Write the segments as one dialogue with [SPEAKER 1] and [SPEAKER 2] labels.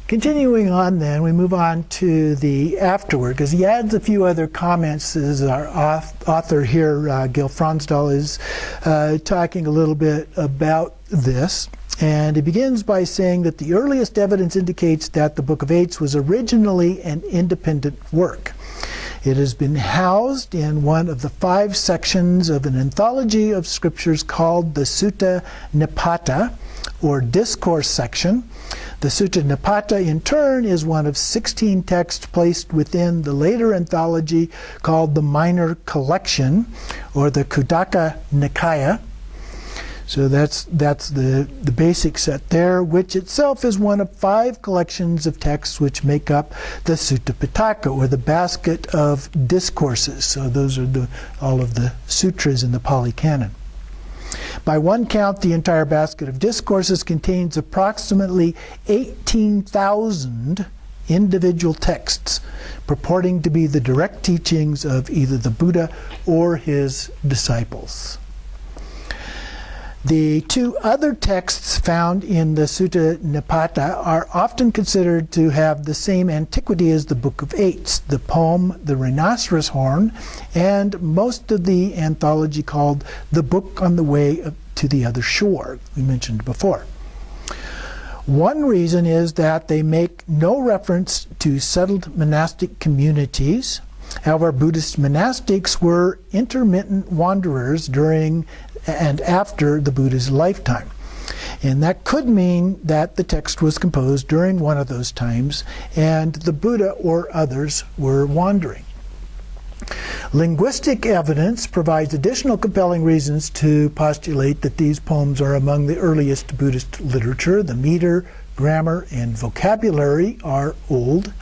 [SPEAKER 1] Continuing on then, we move on to the afterword, because he adds a few other comments. As our author here, Gil Fronsdal, is talking a little bit about this. And he begins by saying that the earliest evidence indicates that the Book of Eights was originally an independent work. It has been housed in one of the 5 sections of an anthology of scriptures called the Sutta Nipata, or discourse section. The Sutta Nipata, in turn, is one of 16 texts placed within the later anthology called the Minor Collection, or the Khuddaka Nikaya. So that's the basic set there, which itself is one of 5 collections of texts which make up the Sutta Pitaka, or the basket of discourses. So those are all of the sutras in the Pali Canon. By one count, the entire basket of discourses contains approximately 18,000 individual texts purporting to be the direct teachings of either the Buddha or his disciples. The 2 other texts found in the Sutta Nipata are often considered to have the same antiquity as the Book of Eights, the poem The Rhinoceros Horn, and most of the anthology called The Book on the Way to the Other Shore, we mentioned before. One reason is that they make no reference to settled monastic communities. However, Buddhist monastics were intermittent wanderers during and after the Buddha's lifetime. And that could mean that the text was composed during one of those times and the Buddha or others were wandering. Linguistic evidence provides additional compelling reasons to postulate that these poems are among the earliest Buddhist literature. The meter, grammar, and vocabulary are old.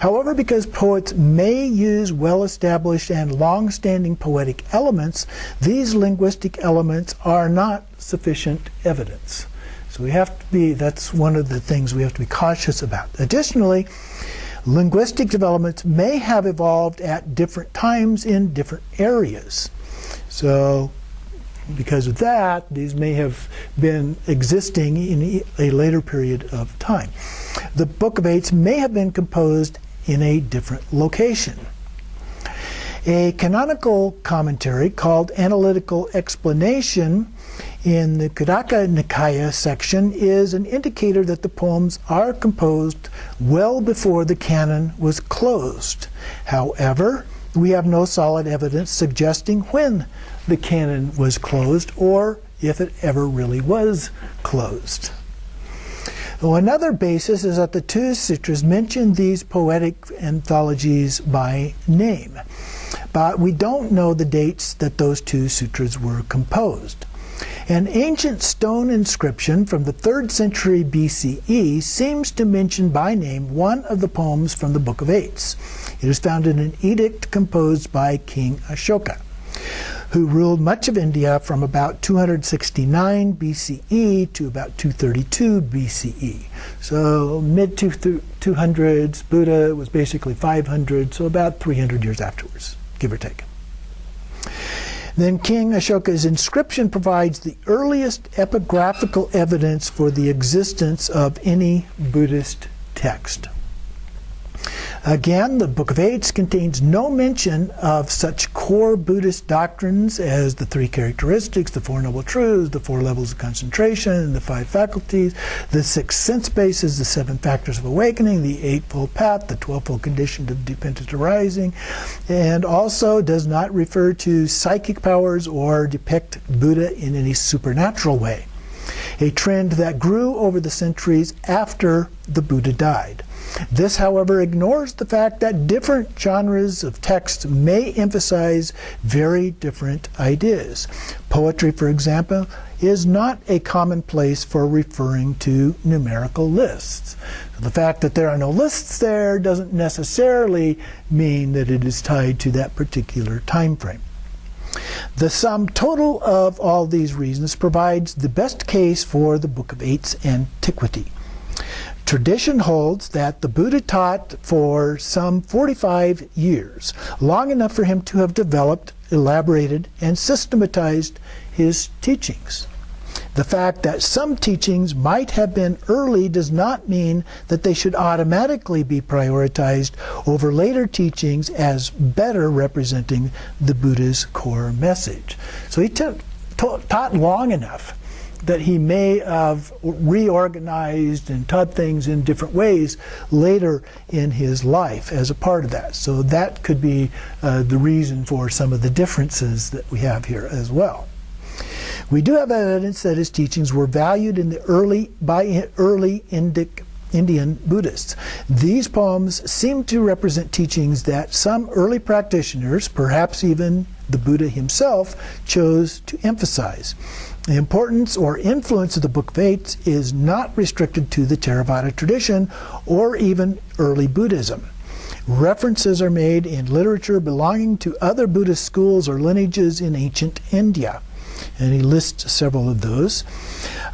[SPEAKER 1] However, because poets may use well-established and long-standing poetic elements, these linguistic elements are not sufficient evidence. So that's one of the things we have to be cautious about. Additionally, linguistic developments may have evolved at different times in different areas. So because of that, these may have been existing in a later period of time. The Book of Eights may have been composed in a different location. A canonical commentary called Analytical Explanation in the Khuddaka Nikaya section is an indicator that the poems are composed well before the canon was closed. However, we have no solid evidence suggesting when the canon was closed or if it ever really was closed. Well, another basis is that the 2 sutras mention these poetic anthologies by name, but we don't know the dates that those 2 sutras were composed. An ancient stone inscription from the 3rd century BCE seems to mention by name one of the poems from the Book of Eights. It is found in an edict composed by King Ashoka, who ruled much of India from about 269 BCE to about 232 BCE. So mid-200s, Buddha was basically 500, so about 300 years afterwards, give or take. Then King Ashoka's inscription provides the earliest epigraphical evidence for the existence of any Buddhist text. Again, the Book of Eights contains no mention of such core Buddhist doctrines as the 3 characteristics, the 4 noble truths, the 4 levels of concentration, the 5 faculties, the 6 sense bases, the 7 factors of awakening, the 8-fold path, the 12-fold condition of dependent arising, and also does not refer to psychic powers or depict Buddha in any supernatural way, a trend that grew over the centuries after the Buddha died. This, however, ignores the fact that different genres of text may emphasize very different ideas. Poetry, for example, is not a common place for referring to numerical lists. So the fact that there are no lists there doesn't necessarily mean that it is tied to that particular time frame. The sum total of all these reasons provides the best case for the Book of Eights antiquity. Tradition holds that the Buddha taught for some 45 years, long enough for him to have developed, elaborated, and systematized his teachings. The fact that some teachings might have been early does not mean that they should automatically be prioritized over later teachings as better representing the Buddha's core message. So he taught long enough that he may have reorganized and taught things in different ways later in his life as a part of that. So that could be the reason for some of the differences that we have here as well. We do have evidence that his teachings were valued by early Indian Buddhists. These poems seem to represent teachings that some early practitioners, perhaps even the Buddha himself, chose to emphasize. The importance or influence of the Book of Eights is not restricted to the Theravada tradition or even early Buddhism. References are made in literature belonging to other Buddhist schools or lineages in ancient India. And he lists several of those,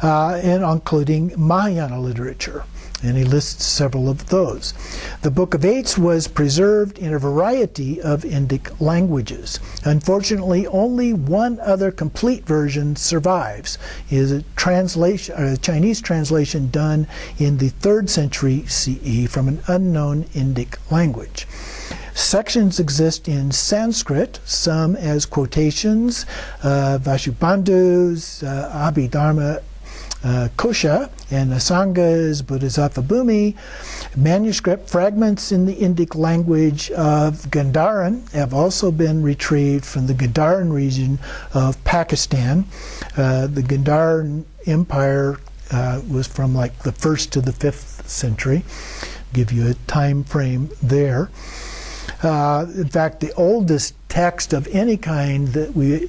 [SPEAKER 1] and including Mahayana literature. And he lists several of those. The Book of Eights was preserved in a variety of Indic languages. Unfortunately, only one other complete version survives. It is a Chinese translation done in the 3rd century CE from an unknown Indic language. Sections exist in Sanskrit, some as quotations, Vashubandhu's Abhidharma Kosha and Asanga's Bodhisattva Bhumi. Manuscript fragments in the Indic language of Gandharan have also been retrieved from the Gandharan region of Pakistan. The Gandharan Empire was from like the 1st to the 5th century. Give you a time frame there. In fact, the oldest text of any kind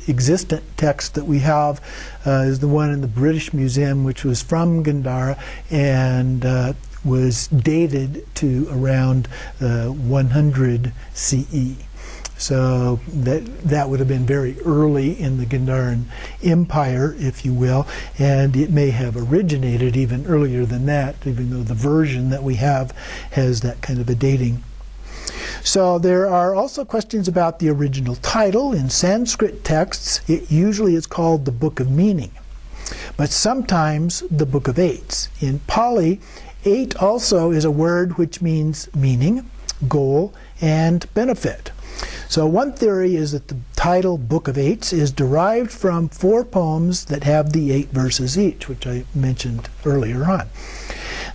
[SPEAKER 1] existent text that we have is the one in the British Museum, which was from Gandhara and was dated to around 100 CE. So that would have been very early in the Gandharan Empire, if you will, and it may have originated even earlier than that, even though the version that we have has that kind of a dating. So there are also questions about the original title. In Sanskrit texts, it usually is called the Book of Meaning, but sometimes the Book of Eights. In Pali, eight also is a word which means meaning, goal, and benefit. So one theory is that the title Book of Eights is derived from 4 poems that have the 8 verses each, which I mentioned earlier on.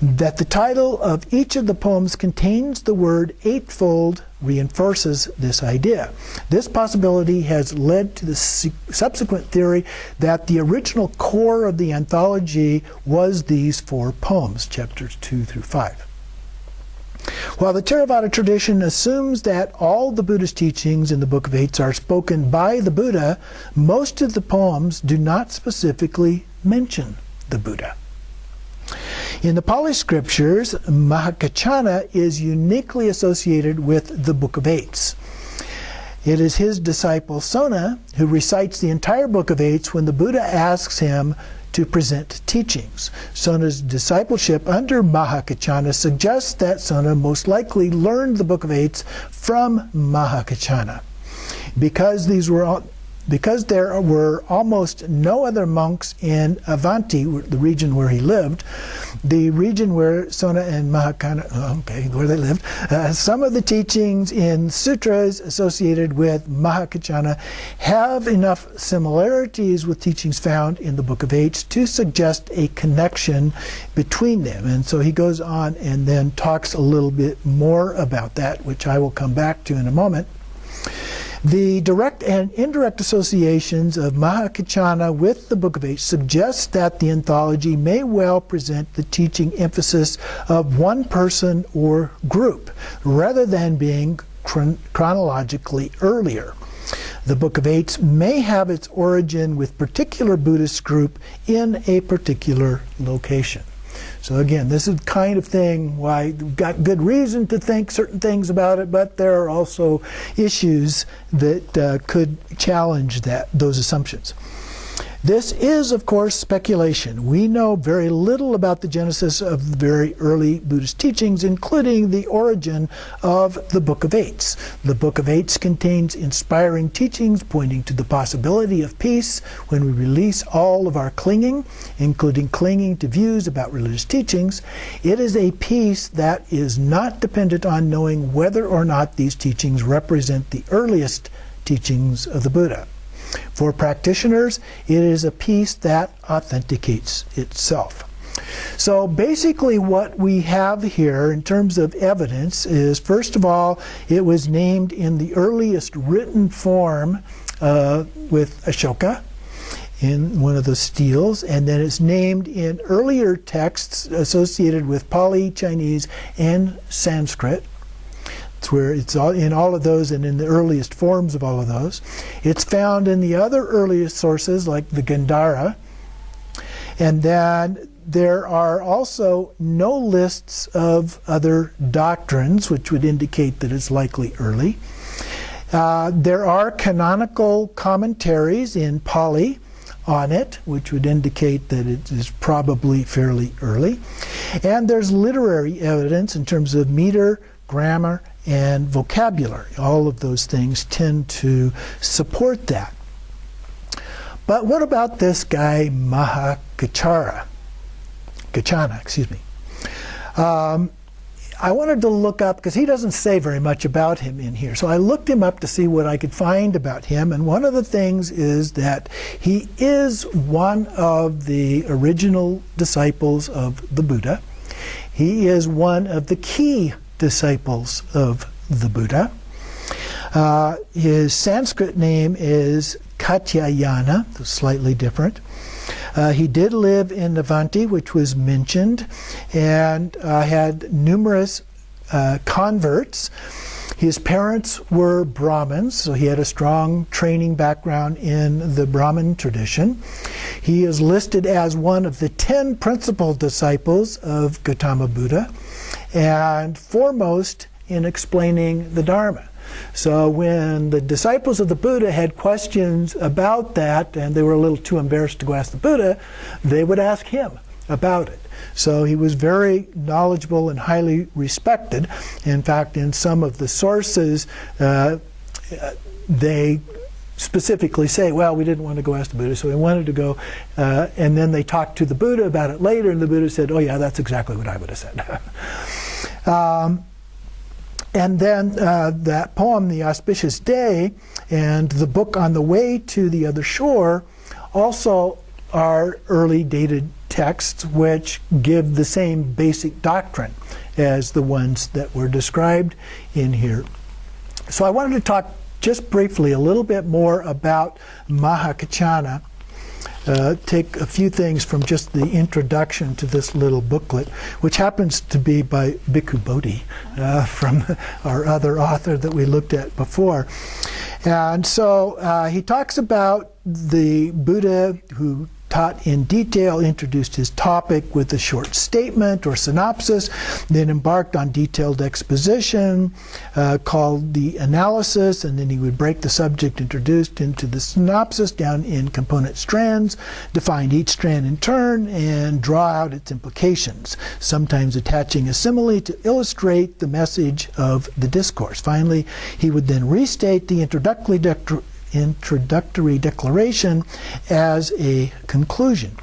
[SPEAKER 1] That the title of each of the poems contains the word eightfold reinforces this idea. This possibility has led to the subsequent theory that the original core of the anthology was these 4 poems, chapters 2 through 5. While the Theravada tradition assumes that all the Buddhist teachings in the Book of Eights are spoken by the Buddha, most of the poems do not specifically mention the Buddha. In the Pali scriptures, Mahakachana is uniquely associated with the Book of Eights. It is his disciple Sona who recites the entire Book of Eights when the Buddha asks him to present teachings. Sona's discipleship under Mahakachana suggests that Sona most likely learned the Book of Eights from Mahakachana. Because there were almost no other monks in Avanti, the region where he lived, the region where Sona and Mahakachana, where they lived, some of the teachings in sutras associated with Mahakachana have enough similarities with teachings found in the Book of Eights to suggest a connection between them. And so he goes on and then talks a little bit more about that, which I will come back to in a moment. The direct and indirect associations of Mahakachana with the Book of Eights suggest that the anthology may well present the teaching emphasis of one person or group, rather than being chronologically earlier. The Book of Eights may have its origin with particular Buddhist group in a particular location. So again, this is the kind of thing why we've got good reason to think certain things about it, but there are also issues that could challenge those assumptions. This is, of course, speculation. We know very little about the genesis of the very early Buddhist teachings, including the origin of the Book of Eights. The Book of Eights contains inspiring teachings pointing to the possibility of peace when we release all of our clinging, including clinging to views about religious teachings. It is a peace that is not dependent on knowing whether or not these teachings represent the earliest teachings of the Buddha. For practitioners, it is a peace that authenticates itself. So basically what we have here in terms of evidence is, first of all, it was named in the earliest written form with Ashoka in one of the steles, and then it's named in earlier texts associated with Pali, Chinese, and Sanskrit. It's where it's all, in all of those and in the earliest forms of all of those. It's found in the other earliest sources like the Gandhara. And then there are also no lists of other doctrines, which would indicate that it's likely early. There are canonical commentaries in Pali on it, which would indicate that it is probably fairly early. And there's literary evidence in terms of meter, grammar, and vocabulary. All of those things tend to support that. But what about this guy Mahakachana? I wanted to look up, because he doesn't say very much about him in here, so I looked him up to see what I could find about him, and one of the things is that he is one of the original disciples of the Buddha. He is one of the key disciples of the Buddha. His Sanskrit name is Katyayana, slightly different. He did live in Navanti, which was mentioned, and had numerous converts. His parents were Brahmins, so he had a strong training background in the Brahmin tradition. He is listed as one of the 10 principal disciples of Gautama Buddha, and foremost in explaining the Dharma. So when the disciples of the Buddha had questions about that, and they were a little too embarrassed to go ask the Buddha, they would ask him about it. So he was very knowledgeable and highly respected. In fact, in some of the sources, they specifically say, well, we didn't want to go ask the Buddha, so we wanted to go, and then they talked to the Buddha about it later, and the Buddha said, oh yeah, that's exactly what I would have said. And then that poem, The Auspicious Day, and the book On the Way to the Other Shore also are early dated texts which give the same basic doctrine as the ones that were described in here. So I wanted to talk just briefly a little bit more about Mahakachana. Take a few things from just the introduction to this little booklet, which happens to be by Bhikkhu Bodhi, from our other author that we looked at before. And so he talks about the Buddha who taught in detail, introduced his topic with a short statement or synopsis, then embarked on detailed exposition called the analysis, and then he would break the subject introduced into the synopsis down in component strands, define each strand in turn, and draw out its implications, sometimes attaching a simile to illustrate the message of the discourse. Finally, he would then restate the introductory declaration as a conclusion.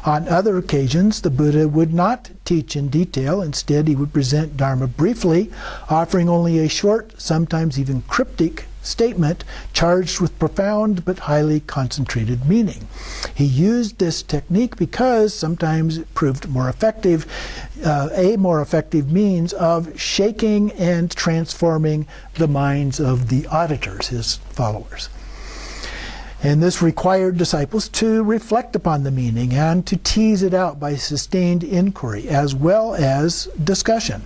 [SPEAKER 1] On other occasions, the Buddha would not teach in detail. Instead, he would present Dharma briefly, offering only a short, sometimes even cryptic statement charged with profound but highly concentrated meaning. He used this technique because sometimes it proved more effective, a more effective means of shaking and transforming the minds of the auditors, his followers. And this required disciples to reflect upon the meaning and to tease it out by sustained inquiry as well as discussion.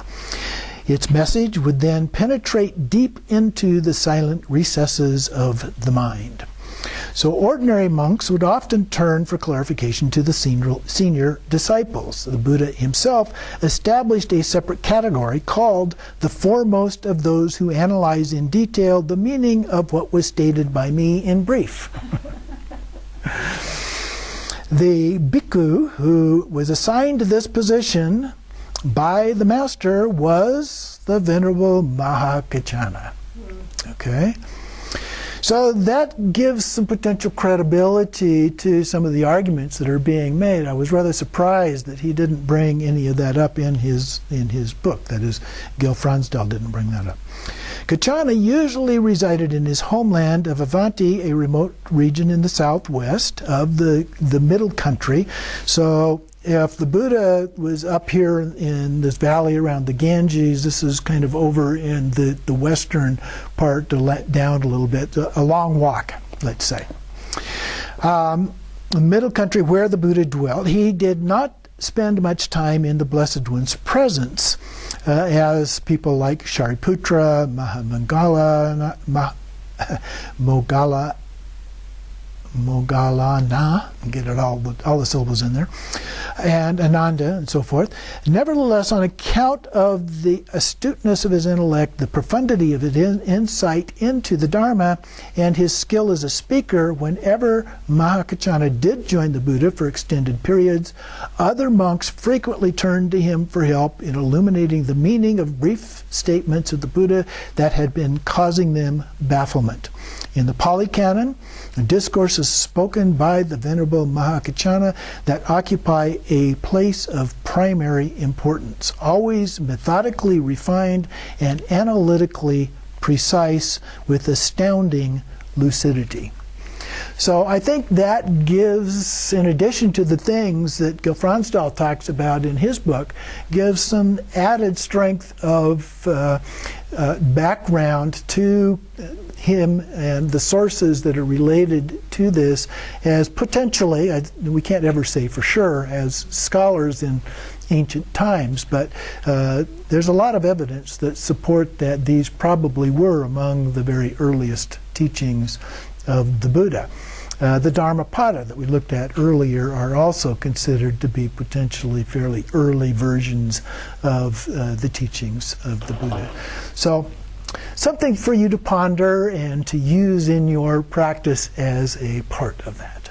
[SPEAKER 1] Its message would then penetrate deep into the silent recesses of the mind. So ordinary monks would often turn for clarification to the senior disciples. The Buddha himself established a separate category called the foremost of those who analyze in detail the meaning of what was stated by me in brief. The bhikkhu who was assigned to this position by the master was the Venerable Mahakaccana. Okay? So that gives some potential credibility to some of the arguments that are being made. I was rather surprised that he didn't bring any of that up in his book. That is, Gil Fronsdal didn't bring that up. Kaccana usually resided in his homeland of Avanti, a remote region in the southwest of the middle country. So if the Buddha was up here in this valley around the Ganges, this is kind of over in the western part to let down a little bit, a long walk, let's say. The middle country where the Buddha dwelt, he did not spend much time in the Blessed One's presence, as people like Shariputra, Moggallana, get it all the syllables in there, and Ananda and so forth. Nevertheless, on account of the astuteness of his intellect, the profundity of his insight into the Dharma, and his skill as a speaker, whenever Mahakaccana did join the Buddha for extended periods, other monks frequently turned to him for help in illuminating the meaning of brief statements of the Buddha that had been causing them bafflement. In the Pali Canon, the discourses spoken by the Venerable Mahakaccana that occupy a place of primary importance, always methodically refined and analytically precise with astounding lucidity. So I think that gives, in addition to the things that Gil Fronsdal talks about in his book, gives some added strength of background to him and the sources that are related to this as potentially, we can't ever say for sure, as scholars in ancient times, but there's a lot of evidence that support that these probably were among the very earliest teachings of the Buddha. The Dharmapada that we looked at earlier are also considered to be potentially fairly early versions of the teachings of the Buddha. So, something for you to ponder and to use in your practice as a part of that.